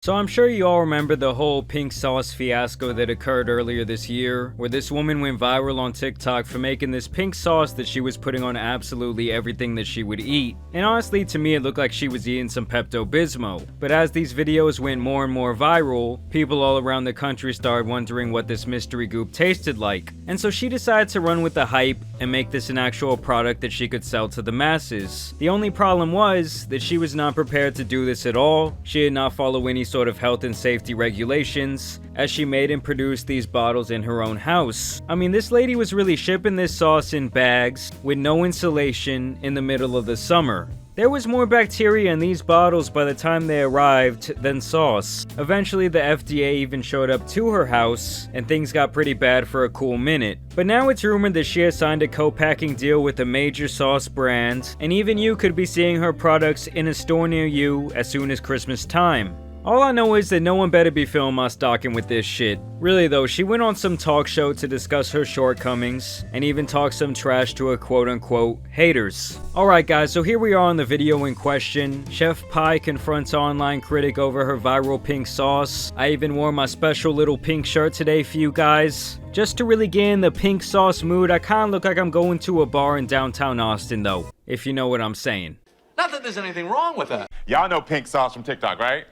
So I'm sure you all remember the whole pink sauce fiasco that occurred earlier this year, where this woman went viral on TikTok for making this pink sauce that she was putting on absolutely everything that she would eat. And honestly, to me it looked like she was eating some Pepto-Bismol. But as these videos went more and more viral, people all around the country started wondering what this mystery goop tasted like. And so she decided to run with the hype and make this an actual product that she could sell to the masses. The only problem was that she was not prepared to do this at all. She did not follow any sort of health and safety regulations, as she made and produced these bottles in her own house. I mean, this lady was really shipping this sauce in bags with no insulation in the middle of the summer. There was more bacteria in these bottles by the time they arrived than sauce. Eventually, the FDA even showed up to her house, and things got pretty bad for a cool minute. But now it's rumored that she has signed a co-packing deal with a major sauce brand, and even you could be seeing her products in a store near you as soon as Christmas time. All I know is that no one better be filming my stocking with this shit. Really though, she went on some talk show to discuss her shortcomings, and even talk some trash to her quote-unquote haters. Alright guys, so here we are on the video in question. Chef Pie confronts online critic over her viral pink sauce. I even wore my special little pink shirt today for you guys. Just to really get in the pink sauce mood, I kinda look like I'm going to a bar in downtown Austin though, if you know what I'm saying. Not that there's anything wrong with that. Y'all know pink sauce from TikTok, right?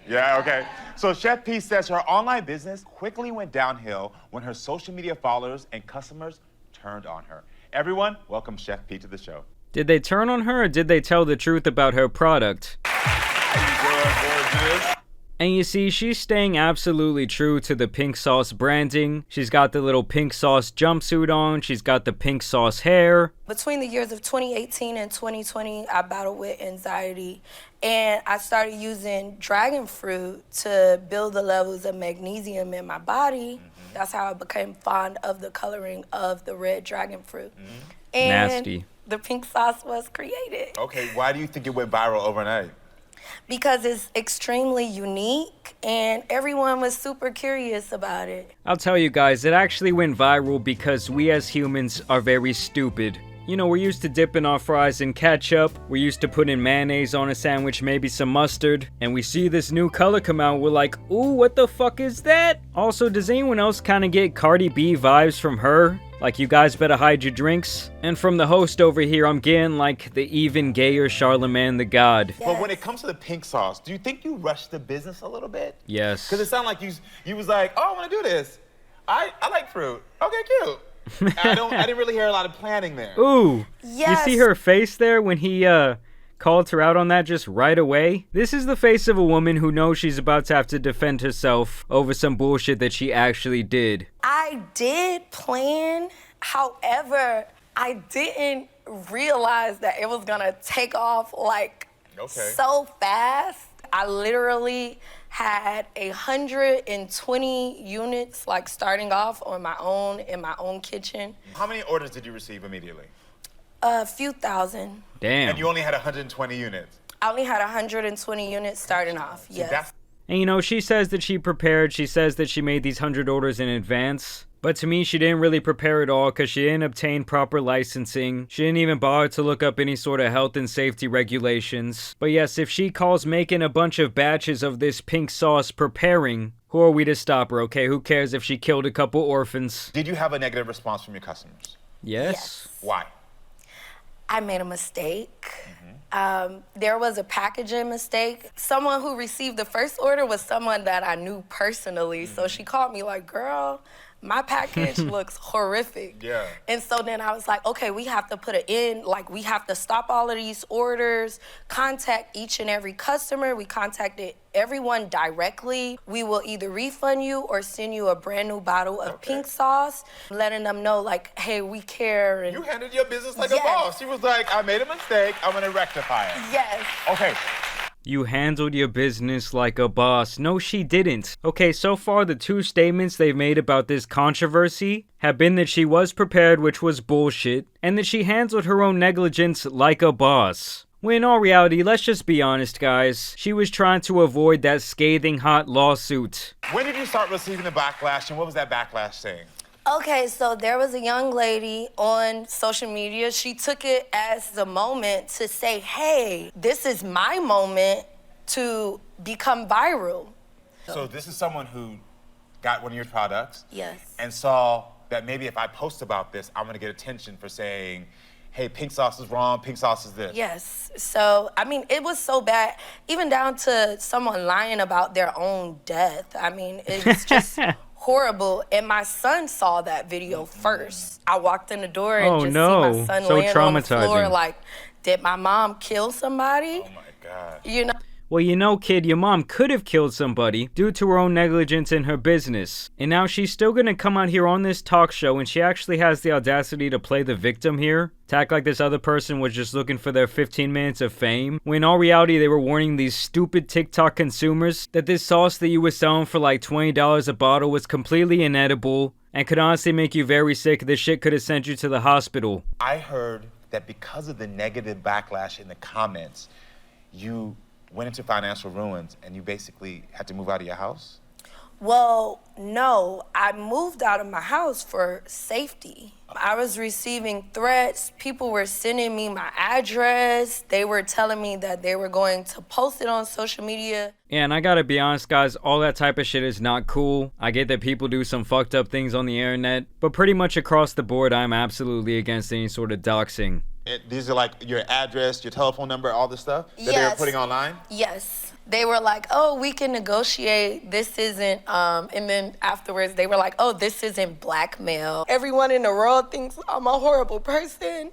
Yeah, okay. So Chef P says her online business quickly went downhill when her social media followers and customers turned on her. Everyone, welcome Chef P to the show. Did they turn on her or did they tell the truth about her product? How you doing, gorgeous? And you see, she's staying absolutely true to the pink sauce branding. She's got the little pink sauce jumpsuit on, she's got the pink sauce hair. Between the years of 2018 and 2020, I battled with anxiety, and I started using dragon fruit to build the levels of magnesium in my body. That's how I became fond of the coloring of the red dragon fruit. And Nasty. the pink sauce was created. Okay, why do you think it went viral overnight? Because it's extremely unique, and everyone was super curious about it. I'll tell you guys, it actually went viral because we as humans are very stupid. You know, we're used to dipping our fries in ketchup, we're used to putting mayonnaise on a sandwich, maybe some mustard, and we see this new color come out, we're like, ooh, what the fuck is that? Also, does anyone else kind of get Cardi B vibes from her? Like, you guys better hide your drinks? And from the host over here, I'm getting like the even gayer Charlemagne the God. Yes. But when it comes to the pink sauce, do you think you rushed the business a little bit? Yes. Because it sounded like you was like, oh, I want to do this. I like fruit. Okay, cute. I didn't really hear a lot of planning there. Ooh, Yes. you see her face there when he called her out on that just right away? This is the face of a woman who knows she's about to have to defend herself over some bullshit that she actually did. I did plan, however, I didn't realize that it was gonna take off like so fast. I literally had 120 units like starting off on my own in my own kitchen. How many orders did you receive immediately? A few thousand. Damn. And you only had 120 units. I only had 120 units starting off, yes. That's And you know, she says that she prepared, she says that she made these 100 orders in advance. But to me, she didn't really prepare at all because she didn't obtain proper licensing. She didn't even bother to look up any sort of health and safety regulations. But yes, if she calls making a bunch of batches of this pink sauce preparing, who are we to stop her, okay? Who cares if she killed a couple orphans? Did you have a negative response from your customers? Yes. Why? I made a mistake. There was a packaging mistake. Someone who received the first order was someone that I knew personally. So she called me like, girl, my package looks horrific. Yeah. And so then I was like, okay, we have to put it in, like we have to stop all of these orders, contact each and every customer. We contacted everyone directly. We will either refund you or send you a brand new bottle of pink sauce, letting them know like, hey, we care. And You handled your business like Yes. a boss. She was like, I made a mistake, I'm gonna rectify it. yes. Okay, You handled your business like a boss. No, she didn't. Okay, so far the two statements they've made about this controversy have been that she was prepared, which was bullshit, and that she handled her own negligence like a boss. When in all reality, let's just be honest, guys. She was trying to avoid that scathing hot lawsuit. when did you start receiving the backlash, and what was that backlash saying? Okay, so there was a young lady on social media. She took it as the moment to say, hey, this is my moment to become viral. So this is someone who got one of your products. Yes. And saw that maybe if I post about this, I'm gonna get attention for saying, hey, pink sauce is wrong, pink sauce is this. Yes. So, I mean, it was so bad, even down to someone lying about their own death. I mean, it was just horrible. And my son saw that video first. I walked in the door and see my son laying on the floor like, did my mom kill somebody? Oh my God. You know? Well, you know, kid, your mom could have killed somebody due to her own negligence in her business. And now she's still gonna come out here on this talk show and she actually has the audacity to play the victim here. To act like this other person was just looking for their 15 minutes of fame. When in all reality, they were warning these stupid TikTok consumers that this sauce that you were selling for like $20 a bottle was completely inedible and could honestly make you very sick. This shit could have sent you to the hospital. I heard that because of the negative backlash in the comments, you went into financial ruins and you basically had to move out of your house? Well, no, I moved out of my house for safety. I was receiving threats. People were sending me my address. They were telling me that they were going to post it on social media. Yeah, and I gotta be honest, guys, all that type of shit is not cool. I get that people do some fucked up things on the internet, but pretty much across the board, I'm absolutely against any sort of doxing. These are like your address, your telephone number, all this stuff that they were putting online? Yes. They were like, oh, we can negotiate. This isn't, and then afterwards they were like, oh, this isn't blackmail. Everyone in the world thinks I'm a horrible person.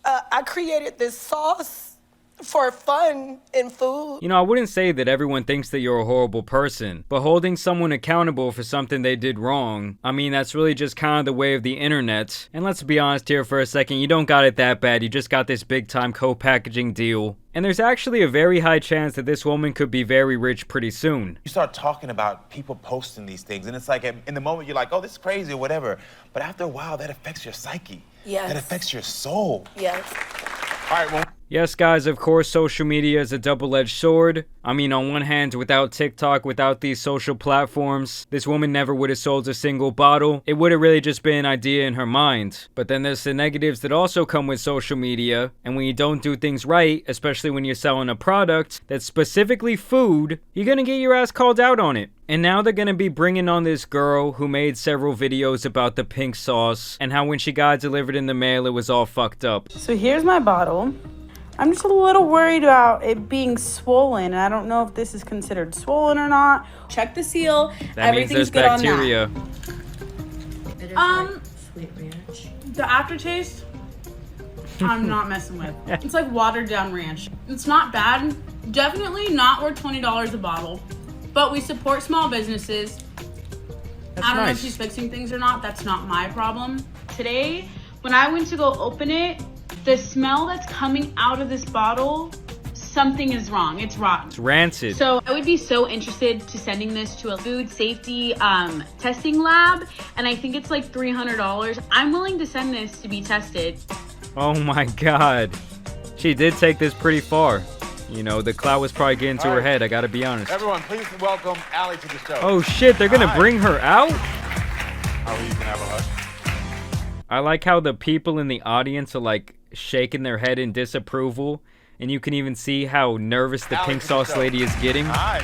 I created this sauce for fun and food. You know, I wouldn't say that everyone thinks that you're a horrible person, but holding someone accountable for something they did wrong, I mean, that's really just kind of the way of the internet. And let's be honest here for a second, you don't got it that bad, you just got this big time co-packaging deal. And there's actually a very high chance that this woman could be very rich pretty soon. You start talking about people posting these things, and it's like in the moment you're like, oh, this is crazy or whatever. But after a while, that affects your psyche. Yes. That affects your soul. Yes. All right, well. Yes, guys, of course, social media is a double-edged sword. I mean, on one hand, without TikTok, without these social platforms, this woman never would have sold a single bottle. It would have really just been an idea in her mind. But then there's the negatives that also come with social media, and when you don't do things right, especially when you're selling a product that's specifically food, you're gonna get your ass called out on it. And now they're gonna be bringing on this girl who made several videos about the pink sauce, and how when she got delivered in the mail, it was all fucked up. So here's my bottle. I'm just a little worried about it being swollen, and I don't know if this is considered swollen or not. Check the seal. That means there's bacteria. Sweet ranch. The aftertaste, I'm not messing with. It's like watered down ranch. It's not bad. Definitely not worth $20 a bottle, but we support small businesses. I don't know if she's fixing things or not. That's not my problem. Today, when I went to go open it, the smell that's coming out of this bottle, something is wrong. It's rotten. It's rancid. So I would be so interested to sending this to a food safety testing lab, and I think it's like $300. I'm willing to send this to be tested. Oh my God. She did take this pretty far. You know, the clout was probably getting to her head, I gotta be honest. Everyone, please welcome Allie to the show. Oh shit, they're gonna bring her out? Allie, you can have a hug. I like how the people in the audience are like shaking their head in disapproval, and you can even see how nervous the pink sauce lady is getting. Hi.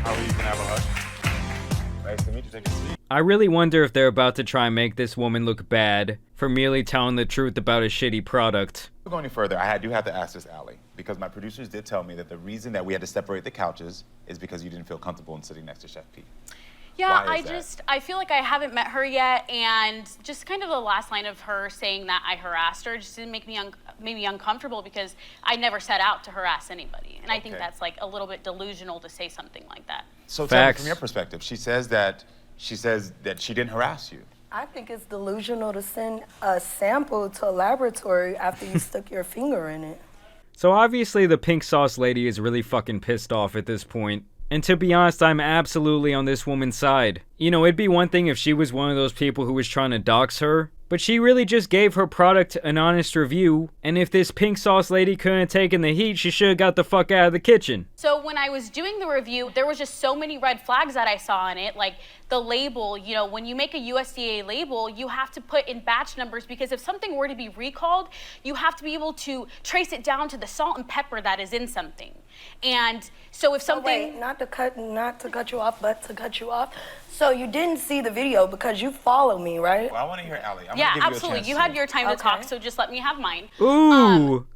Allie, you can have a hug. Nice to meet you. Take a seat. I really wonder if they're about to try and make this woman look bad for merely telling the truth about a shitty product. Before going any further, I do have to ask this, Allie, because my producers did tell me that the reason that we had to separate the couches is because you didn't feel comfortable in sitting next to Chef P. Yeah, I feel like I haven't met her yet, and just kind of the last line of her saying that I harassed her just didn't make me made me uncomfortable, because I never set out to harass anybody, and I think that's like a little bit delusional to say something like that. So tell me from your perspective, she says that she didn't harass you. I think it's delusional to send a sample to a laboratory after you stuck your finger in it. So obviously the pink sauce lady is really fucking pissed off at this point. And to be honest, I'm absolutely on this woman's side. You know, it'd be one thing if she was one of those people who was trying to dox her, But she really just gave her product an honest review, and if this pink sauce lady couldn't have taken the heat, she should have got the fuck out of the kitchen. So when I was doing the review, there was just so many red flags that I saw on it, like the label. You know, when you make a USDA label, you have to put in batch numbers, because if something were to be recalled, you have to be able to trace it down to the salt and pepper that is in something. And so if something... Wait, not to cut you off, but to cut you off. So you didn't see the video because you follow me, right? Well, I want to hear Allie. Yeah, absolutely. You had your time to talk, so just let me have mine. Ooh.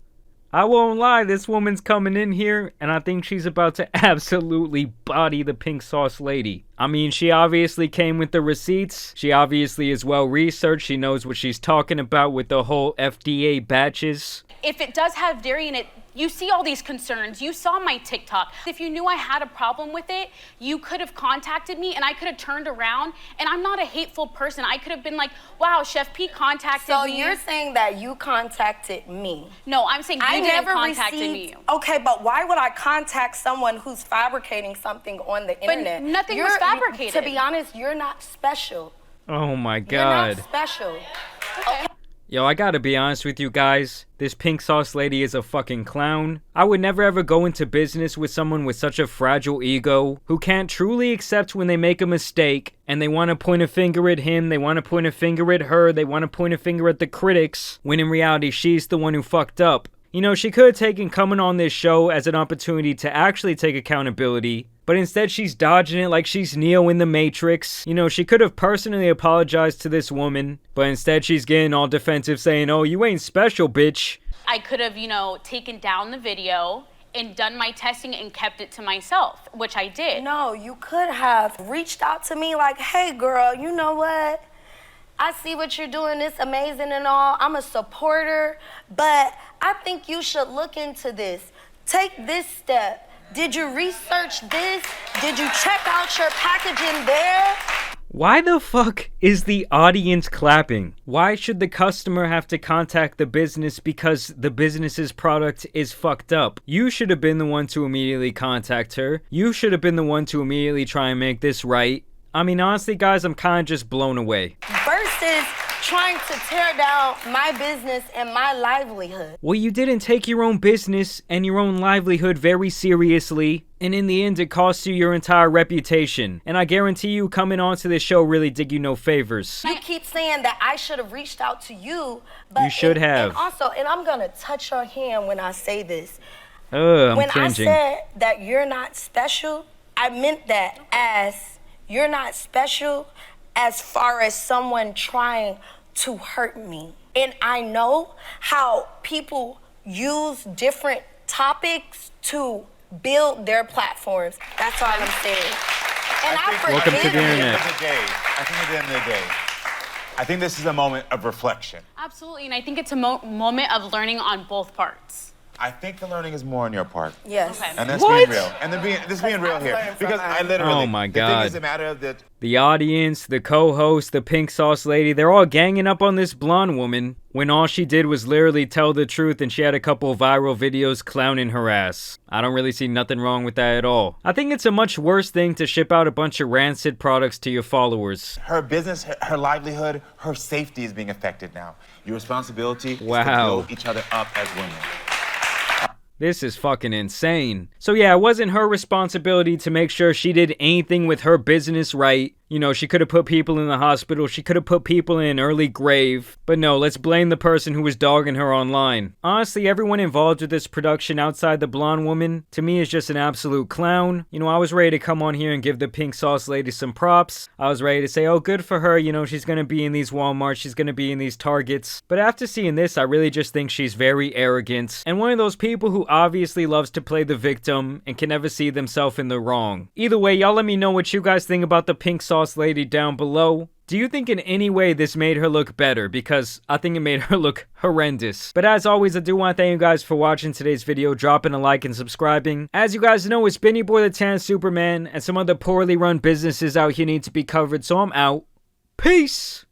I won't lie, this woman's coming in here, and I think she's about to absolutely body the pink sauce lady. I mean, she obviously came with the receipts. She obviously is well researched. She knows what she's talking about with the whole FDA batches. If it does have dairy in it, you see all these concerns. You saw my TikTok. If you knew I had a problem with it, you could have contacted me and I could have turned around. And I'm not a hateful person. I could have been like, wow, Chef P contacted me. So you're saying that you contacted me? No, I'm saying you didn't contact me. Okay, but why would I contact someone who's fabricating something on the internet? But nothing was fabricated. To be honest, you're not special. Oh my God. You're not special. Okay. Yo, I gotta be honest with you guys. This pink sauce lady is a fucking clown. I would never ever go into business with someone with such a fragile ego, who can't truly accept when they make a mistake, and they want to point a finger at him, they want to point a finger at her, they want to point a finger at the critics, when in reality she's the one who fucked up. You know, she could have taken coming on this show as an opportunity to actually take accountability, but instead she's dodging it like she's Neo in the Matrix. You know, she could have personally apologized to this woman, but instead she's getting all defensive saying, oh, you ain't special, bitch. I could have, you know, taken down the video and done my testing and kept it to myself, which I did. No, you could have reached out to me like, hey girl, you know what? I see what you're doing, it's amazing and all. I'm a supporter, but I think you should look into this. Take this step. Did you research this? Did you check out your packaging there? Why the fuck is the audience clapping? Why should the customer have to contact the business because the business's product is fucked up? You should have been the one to immediately contact her. You should have been the one to immediately try and make this right. I mean, honestly, guys, I'm kind of just blown away. Versus trying to tear down my business and my livelihood. Well, you didn't take your own business and your own livelihood very seriously, and in the end, it cost you your entire reputation. And I guarantee you, coming onto this show really did you no favors. You keep saying that I should have reached out to you, but you should have. And also, and I'm gonna touch your hand when I say this. I'm when cringing. I said that you're not special, I meant that as you're not special as far as someone trying to hurt me. And I know how people use different topics to build their platforms. That's all I'm saying. And Welcome to the internet. I think at the end of the day, I think this is a moment of reflection. Absolutely, and I think it's a moment of learning on both parts. I think the learning is more on your part. Yes. Okay. And that's What? being real. And this being real here. Because I literally, Oh my the God. thing is a matter of that. The audience, the co-host, the pink sauce lady, they're all ganging up on this blonde woman when all she did was literally tell the truth and she had a couple viral videos clowning her ass. I don't really see nothing wrong with that at all. I think it's a much worse thing to ship out a bunch of rancid products to your followers. Her business, her livelihood, her safety is being affected now. Your responsibility is to Wow. build each other up as women. This is fucking insane. So yeah, it wasn't her responsibility to make sure she did anything with her business right. You know, she could have put people in the hospital, she could have put people in an early grave. But no, let's blame the person who was dogging her online. Honestly, everyone involved with this production outside the blonde woman, to me is just an absolute clown. You know, I was ready to come on here and give the pink sauce lady some props. I was ready to say, oh, good for her, you know, she's gonna be in these Walmarts, she's gonna be in these Targets. But after seeing this, I really just think she's very arrogant, and one of those people who obviously loves to play the victim and can never see themselves in the wrong. Either way, y'all let me know what you guys think about the pink sauce lady down below. Do you think in any way this made her look better? Because I think it made her look horrendous. But as always, I do want to thank you guys for watching today's video, dropping a like and subscribing. As you guys know, it's been your boy the Tan Superman, and some other poorly run businesses out here need to be covered, so I'm out. Peace!